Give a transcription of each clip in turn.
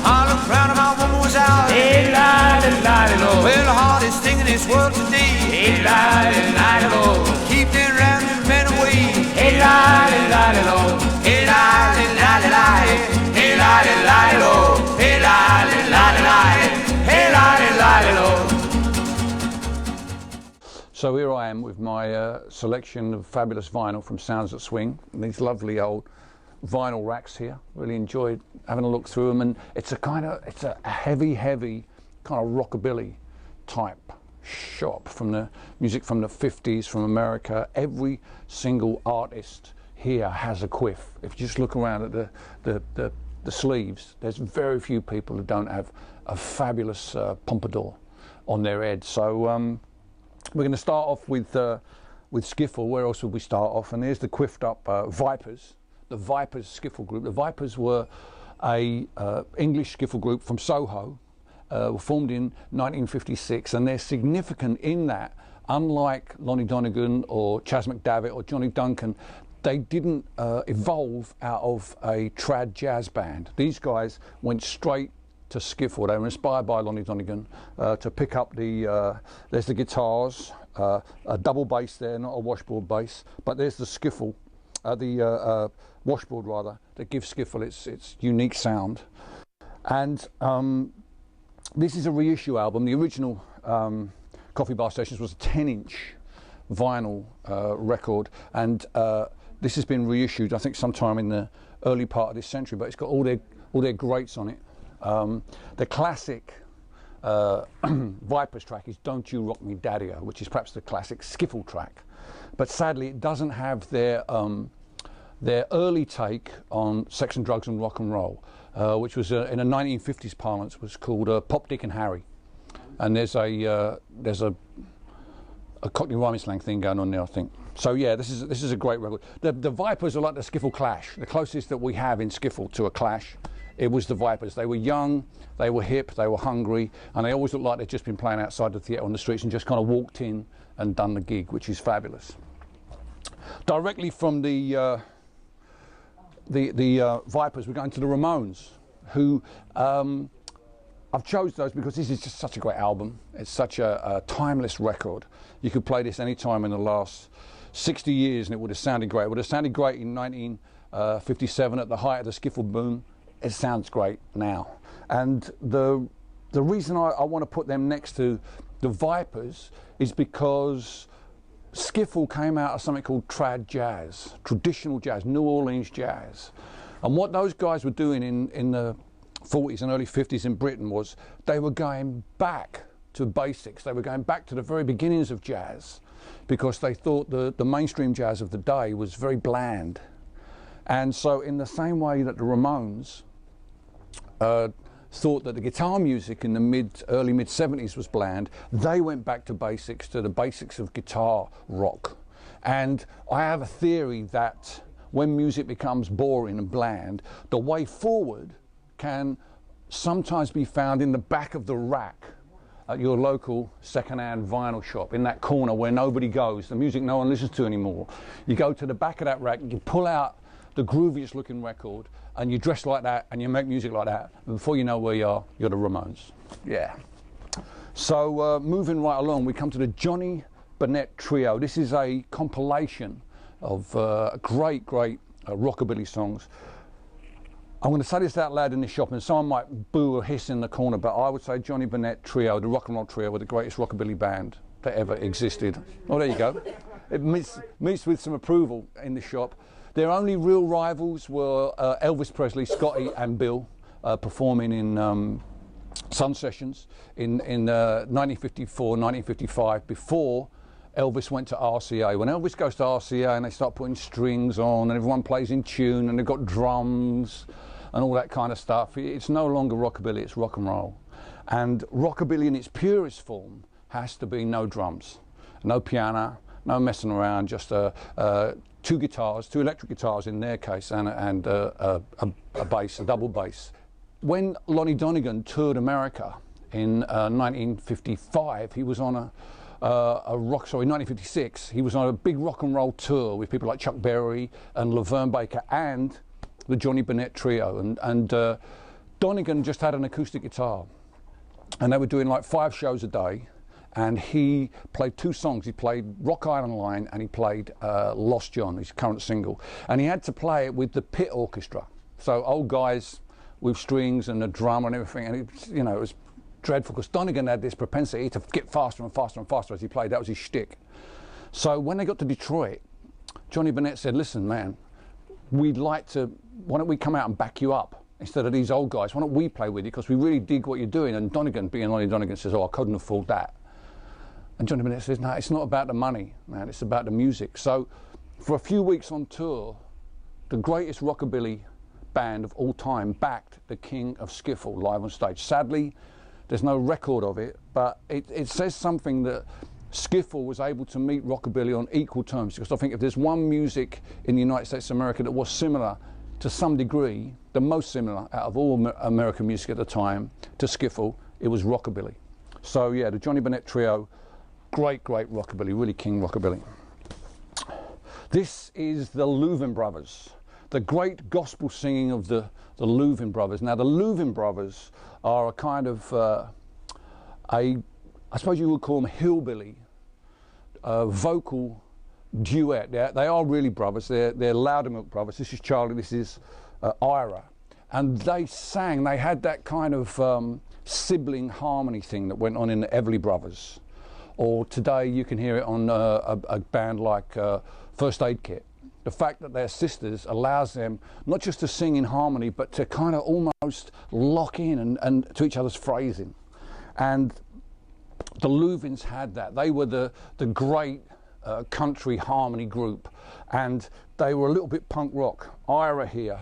I looked round and my woman was out. Hey, Liley, Liley, Lord. Well, the hardest thing in this world today. Hey, Liley, Liley, Lord. Keep them round and men away. Hey, Liley, Liley, Lord. Hey, Liley, Liley, Liley. Hey, Liley, Liley, Lord. Hey, Liley, Liley, Liley. Hey, Liley, Liley, Lord. So here I am with my selection of fabulous vinyl from Sounds That Swing, and these lovely old vinyl racks here. Really enjoyed having a look through them, and it's a heavy kind of rockabilly type shop, from the music from the 50s from America. Every single artist here has a quiff. If you just look around at the sleeves, there's very few people who don't have a fabulous pompadour on their head. So we're going to start off with Skiffle. Where else would we start off? And there's the quiffed up Vipers, the Vipers Skiffle group. The Vipers were a English skiffle group from Soho, were formed in 1956, and they're significant in that, unlike Lonnie Donegan or Chas McDavitt or Johnny Duncan, they didn't evolve out of a trad jazz band. These guys went straight to skiffle. They were inspired by Lonnie Donegan to pick up there's the guitars, a double bass there, not a washboard bass, but there's the skiffle, the washboard rather, that gives skiffle its unique sound. And this is a reissue album. The original Coffee Bar Sessions was a 10-inch vinyl record, and this has been reissued, I think, sometime in the early part of this century, but it's got all their greats on it. The classic Vipers track is Don't You Rock Me Daddy-O, which is perhaps the classic skiffle track, but sadly it doesn't have their early take on Sex and Drugs and Rock and Roll, which was in a 1950s parlance was called Pop, Dick and Harry, and there's a Cockney rhyming slang thing going on there, I think. So yeah, this is a great record. The Vipers are like the skiffle Clash, the closest that we have in skiffle to a Clash. It was the Vipers. They were young, they were hip, they were hungry, and they always looked like they'd just been playing outside the theatre on the streets and just kind of walked in and done the gig, which is fabulous. Directly from the Vipers, we're going to the Ramones, who I've chose those because this is just such a great album. It's such a timeless record. You could play this any time in the last 60 years and it would have sounded great. It would have sounded great in 1957 at the height of the skiffle boom. It sounds great now. And the reason I want to put them next to the Vipers is because skiffle came out of something called trad jazz, traditional jazz, New Orleans jazz. And what those guys were doing in the 40s and early 50s in Britain was they were going back to basics. They were going back to the very beginnings of jazz because they thought the mainstream jazz of the day was very bland. And so in the same way that the Ramones thought that the guitar music in the early mid 70s was bland, they went back to basics, to the basics of guitar rock. And I have a theory that when music becomes boring and bland, the way forward can sometimes be found in the back of the rack at your local second-hand vinyl shop, in that corner where nobody goes, the music no one listens to anymore. You go to the back of that rack, you pull out the grooviest looking record, and you dress like that and you make music like that, and before you know where you are, you're the Ramones. Yeah. So moving right along, we come to the Johnny Burnette Trio. This is a compilation of great rockabilly songs. I'm going to say this out loud in the shop, and someone might boo or hiss in the corner, but I would say Johnny Burnette Trio, the rock and roll trio, were the greatest rockabilly band that ever existed. Oh, there you go. It meets with some approval in the shop. Their only real rivals were Elvis Presley, Scotty and Bill, performing in Sun Sessions in 1954, 1955, before Elvis went to RCA. When Elvis goes to RCA and they start putting strings on and everyone plays in tune and they've got drums and all that kind of stuff, it's no longer rockabilly, it's rock and roll. And rockabilly in its purest form has to be no drums, no piano, no messing around, just two guitars, two electric guitars in their case, and a bass, a double bass. When Lonnie Donegan toured America in 1955, he was on in 1956, he was on a big rock and roll tour with people like Chuck Berry and Louvin Brothers and the Johnny Burnette Trio. And Donegan just had an acoustic guitar, and they were doing like 5 shows a day, and he played 2 songs. He played Rock Island Line, and he played Lost John, his current single, and he had to play it with the pit orchestra, so old guys with strings and a drum and everything, and it, you know, it was dreadful because Donegan had this propensity to get faster and faster and faster as he played. That was his shtick. So when they got to Detroit, Johnny Burnette said, listen man, we'd like to, why don't we come out and back you up instead of these old guys? Why don't we play with you, because we really dig what you're doing? And Donegan, being Lonnie Donegan, says, oh, I couldn't afford that. And Johnny Burnette says, no, it's not about the money, man, it's about the music. So for a few weeks on tour, the greatest rockabilly band of all time backed the king of skiffle live on stage. Sadly, there's no record of it, but it says something that skiffle was able to meet rockabilly on equal terms, because I think if there's one music in the United States of America that was similar to some degree, the most similar out of all American music at the time to skiffle, it was rockabilly. So yeah, the Johnny Burnette trio, great rockabilly, really king rockabilly. This is the Louvin Brothers, the great gospel singing of the Louvin Brothers. Now the Louvin Brothers are a kind of I suppose you would call them hillbilly vocal duet. They are really brothers. They're Loudermilk brothers. This is Charlie, this is Ira. And they sang, they had that kind of sibling harmony thing that went on in the Everly Brothers. Or today you can hear it on a band like First Aid Kit. The fact that they're sisters allows them not just to sing in harmony, but to kind of almost lock in and to each other's phrasing. And the Louvins had that. They were the great country harmony group, and they were a little bit punk rock. Ira here,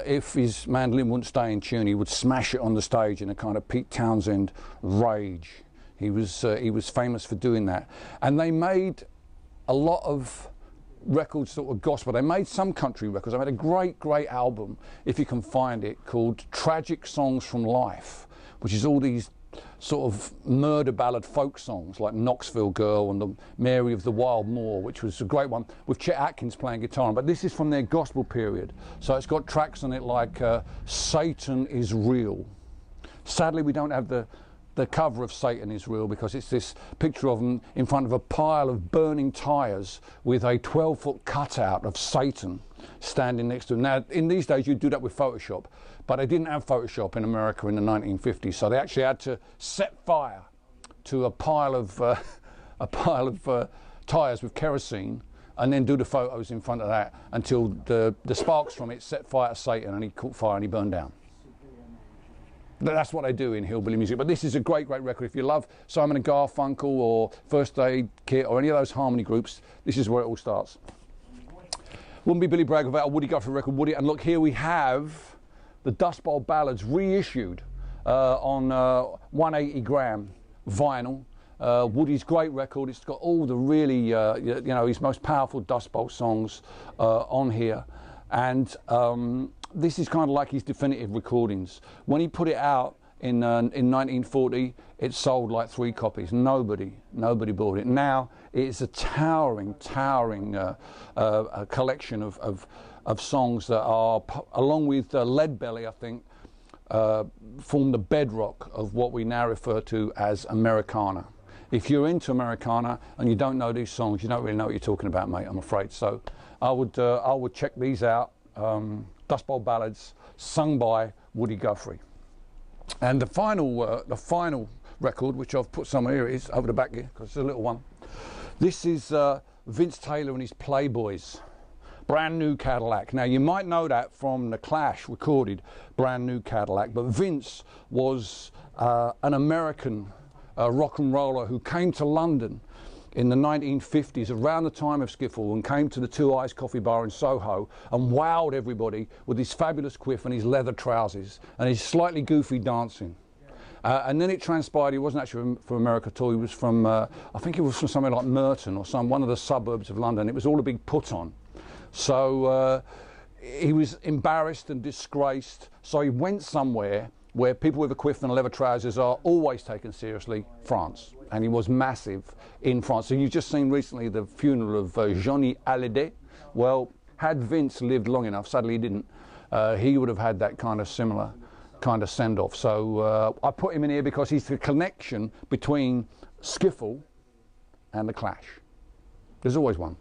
if his mandolin wouldn't stay in tune, he would smash it on the stage in a kind of Pete Townsend rage. He was famous for doing that. And they made a lot of records that were gospel. They made some country records. They made a great album, if you can find it, called Tragic Songs from Life, which is all these sort of murder ballad folk songs like Knoxville Girl and the Mary of the Wild Moor, which was a great one with Chet Atkins playing guitar. But this is from their gospel period, so it's got tracks on it like Satan is Real. Sadly, we don't have the cover of Satan is Real, because it's this picture of them in front of a pile of burning tyres with a 12-foot cutout of Satan standing next to him. Now, in these days, you'd do that with Photoshop, but they didn't have Photoshop in America in the 1950s, so they actually had to set fire to a pile of tyres with kerosene, and then do the photos in front of that until the sparks from it set fire to Satan, and he caught fire and he burned down. That's what they do in hillbilly music. But this is a great record. If you love Simon and Garfunkel or First Aid Kit or any of those harmony groups, this is where it all starts. Wouldn't be Billy Bragg without a Woody Guthrie record, would it? And look, here we have the Dust Bowl Ballads reissued on 180 gram vinyl. Woody's great record. It's got all the really, you know, his most powerful Dust Bowl songs on here. And this is kind of like his definitive recordings. When he put it out in 1940, it sold like 3 copies. Nobody bought it. Now it's a towering collection of songs that are, along with Lead Belly, I think, form the bedrock of what we now refer to as Americana. If you're into Americana and you don't know these songs, you don't really know what you're talking about, mate, I'm afraid. So I would check these out. Dust Bowl Ballads, sung by Woody Guthrie. And the final record, which I've put somewhere, here it is, over the back here, because it's a little one. This is Vince Taylor and his Playboys, Brand New Cadillac. Now, you might know that from The Clash recorded Brand New Cadillac, but Vince was an American rock and roller who came to London in the 1950s, around the time of skiffle, and came to the Two Eyes Coffee Bar in Soho and wowed everybody with his fabulous quiff and his leather trousers and his slightly goofy dancing. And then it transpired he wasn't actually from America at all. He was from, I think he was from somewhere like Merton or one of the suburbs of London. It was all a big put on. So he was embarrassed and disgraced, so he went somewhere where people with a quiff and leather trousers are always taken seriously, France. And he was massive in France. So you've just seen recently the funeral of Johnny Hallyday. Well, had Vince lived long enough, sadly he didn't, he would have had that kind of similar kind of send-off. So I put him in here because he's the connection between Skiffle and the Clash. There's always one.